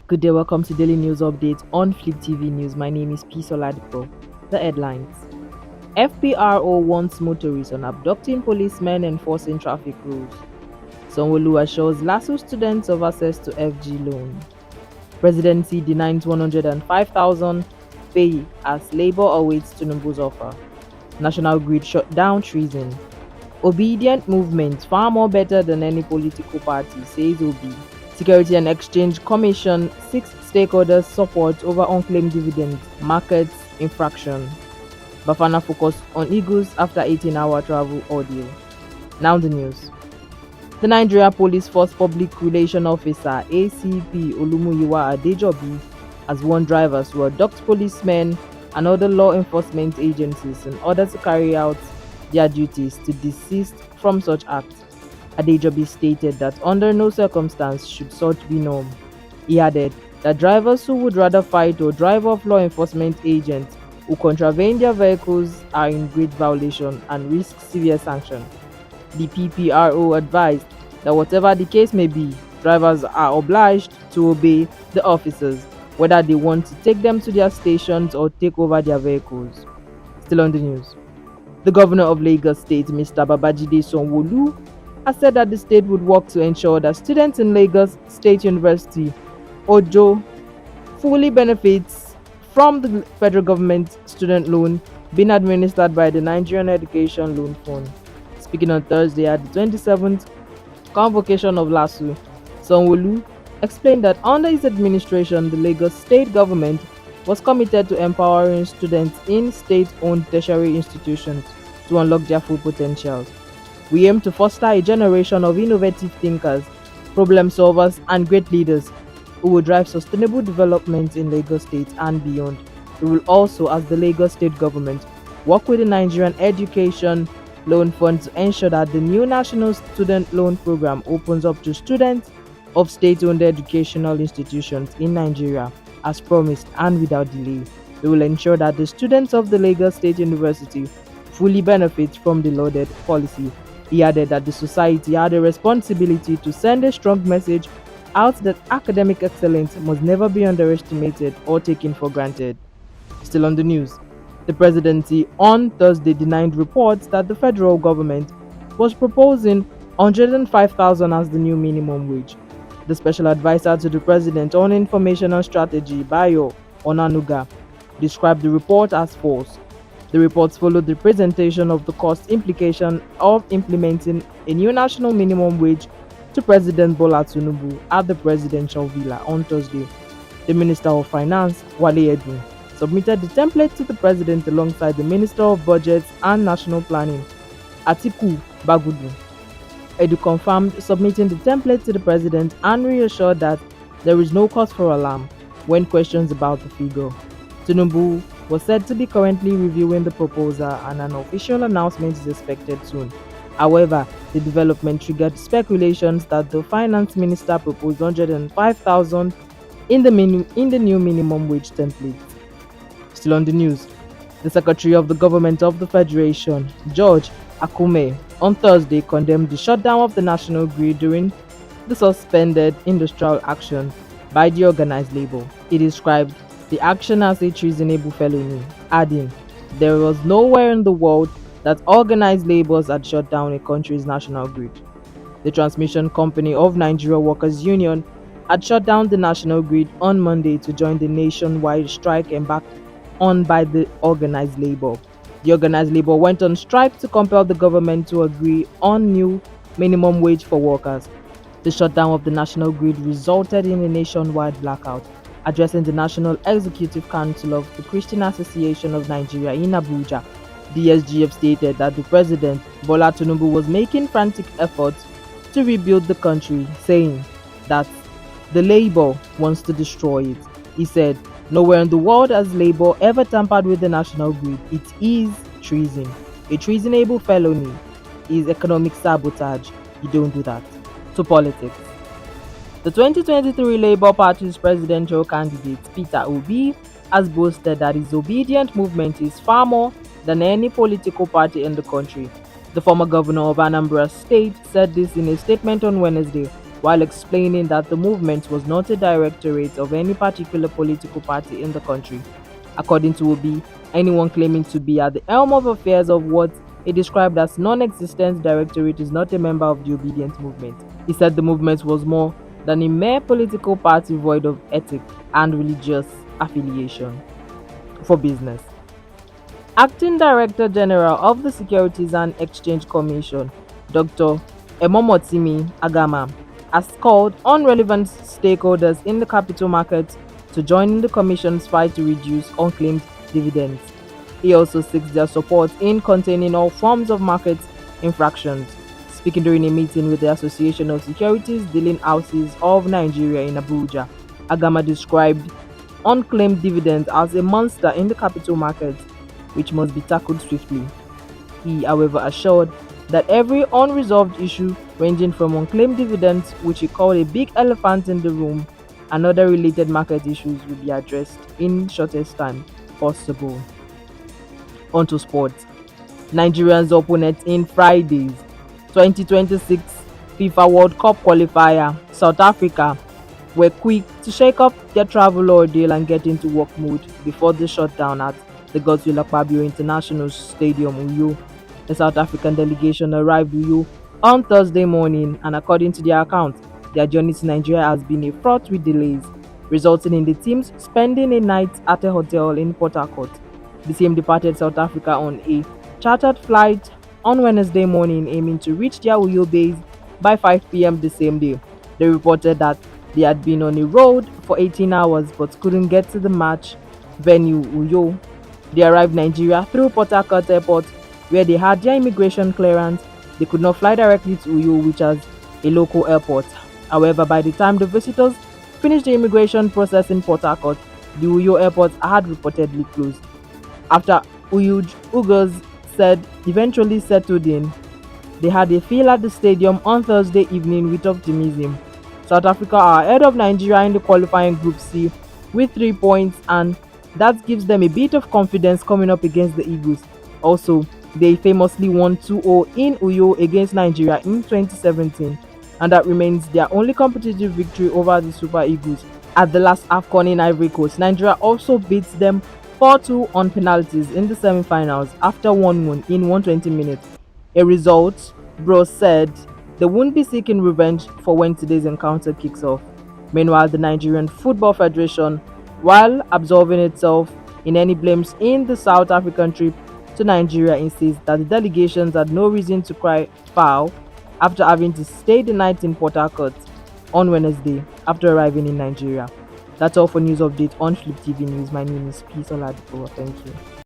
Good day, welcome to Daily News Update on Flip TV News. My name is P. Soladipo. The headlines: FPRO warns motorists on abducting policemen enforcing traffic rules. Sanwo-Olu assures LASU students of access to FG loan. Presidency denies 105,000 pay as Labour awaits Tinubu's offer. National Grid shut down treason. Obedient movement far more better than any political party, says Obi. Security and Exchange Commission seeks stakeholders' support over unclaimed dividends, markets infraction. Bafana focused on Eagles after 18-hour travel ordeal. Now the news. The Nigeria Police Force Public Relations Officer ACP Olumuyiwa Adejobi has warned drivers who abduct policemen and other law enforcement agencies in order to carry out their duties to desist from such acts. Adejobi stated that under no circumstance should such be norm. He added that drivers who would rather fight or drive off law enforcement agents who contravene their vehicles are in great violation and risk severe sanction. The PPRO advised that whatever the case may be, drivers are obliged to obey the officers, whether they want to take them to their stations or take over their vehicles. Still on the news. The governor of Lagos State, Mr. Babajide Sanwo-Olu, has said that the state would work to ensure that students in Lagos State University, Ojo, fully benefits from the federal government student loan being administered by the Nigerian Education Loan Fund. Speaking on Thursday at the 27th convocation of LASU, Sanwo-Olu explained that under his administration, the Lagos state government was committed to empowering students in state-owned tertiary institutions to unlock their full potentials. We aim to foster a generation of innovative thinkers, problem solvers, and great leaders who will drive sustainable development in Lagos State and beyond. We will also, as the Lagos State government, work with the Nigerian Education Loan Fund to ensure that the new National Student Loan Program opens up to students of state-owned educational institutions in Nigeria, as promised and without delay. We will ensure that the students of the Lagos State University fully benefit from the lauded policy. He added that the society had a responsibility to send a strong message out that academic excellence must never be underestimated or taken for granted. Still on the news, the presidency on Thursday denied reports that the federal government was proposing 105,000 as the new minimum wage. The special advisor to the president on information and strategy, Bayo Onanuga, described the report as false. The reports followed the presentation of the cost implication of implementing a new national minimum wage to President Bola Tinubu at the presidential villa on Thursday. The Minister of Finance, Wale Edun, submitted the template to the president alongside the Minister of Budget and National Planning, Atiku Bagudu. Edu confirmed submitting the template to the president and reassured that there is no cause for alarm when questions about the figure. Tinubu was said to be currently reviewing the proposal and an official announcement is expected soon. However, the development triggered speculations that the finance minister proposed 105,000 in the new minimum wage template. Still on the news, the Secretary of the Government of the Federation, George Akume, on Thursday condemned the shutdown of the national grid during the suspended industrial action by the organized labor. He described the action as a treasonable felony, adding, "There was nowhere in the world that organized laborers had shut down a country's national grid." The Transmission Company of Nigeria Workers Union had shut down the national grid on Monday to join the nationwide strike embarked on by the organized labor. The organized labor went on strike to compel the government to agree on new minimum wage for workers. The shutdown of the national grid resulted in a nationwide blackout. Addressing the National Executive Council of the Christian Association of Nigeria in Abuja, the SGF stated that the president, Bola Tinubu, was making frantic efforts to rebuild the country, saying that the Labour wants to destroy it. He said, "Nowhere in the world has Labour ever tampered with the national grid. It is treason, a treasonable felony. It is economic sabotage. You don't do that." To politics. The 2023 Labour Party's presidential candidate, Peter Obi, has boasted that his obedient movement is far more than any political party in the country. The former governor of Anambra State said this in a statement on Wednesday while explaining that the movement was not a directorate of any particular political party in the country. According to Obi, anyone claiming to be at the helm of affairs of what he described as non-existent directorate is not a member of the obedient movement. He said the movement was more than a mere political party void of ethic and religious affiliation for business. Acting Director General of the Securities and Exchange Commission, Dr. Emomotimi Agama, has called on relevant stakeholders in the capital market to join in the Commission's fight to reduce unclaimed dividends. He also seeks their support in containing all forms of market infractions. Speaking during a meeting with the Association of Securities Dealing Houses of Nigeria in Abuja, Agama described unclaimed dividends as a monster in the capital market which must be tackled swiftly. He, however, assured that every unresolved issue ranging from unclaimed dividends, which he called a big elephant in the room, and other related market issues will be addressed in shortest time possible. On to sports. Nigerians' opponents in Friday's 2026 FIFA World Cup qualifier, South Africa, were quick to shake up their travel ordeal and get into work mode before the shutdown at the Godswill Akpabio International Stadium, Uyo. The South African delegation arrived Uyo on Thursday morning, and according to their account, their journey to Nigeria has been fraught with delays, resulting in the teams spending a night at a hotel in Port Harcourt. The team departed South Africa on a chartered flight on Wednesday morning, aiming to reach their Uyo base by 5 p.m. the same day. They reported that they had been on the road for 18 hours but couldn't get to the match venue, Uyo. They arrived Nigeria through Port Harcourt Airport, where they had their immigration clearance. They could not fly directly to Uyo, which is a local airport. However, by the time the visitors finished the immigration process in Port Harcourt, the Uyo airport had reportedly closed. After Uyghurs said eventually settled in, they had a feel at the stadium on Thursday evening with optimism. South Africa are ahead of Nigeria in the qualifying Group C with 3 points, and that gives them a bit of confidence coming up against the Eagles. Also, they famously won 2-0 in Uyo against Nigeria in 2017, and that remains their only competitive victory over the Super Eagles. At the last AFCON in Ivory Coast, Nigeria also beat them 4-2 on penalties in the semi-finals after 1-1 in 120 minutes. A result Bros said they won't be seeking revenge for when today's encounter kicks off. Meanwhile, the Nigerian Football Federation, while absolving itself in any blames in the South African trip to Nigeria, insists that the delegations had no reason to cry foul after having to stay the night in Port Harcourt on Wednesday after arriving in Nigeria. That's all for news update on Flip TV News. My name is P. Oladipo. Thank you.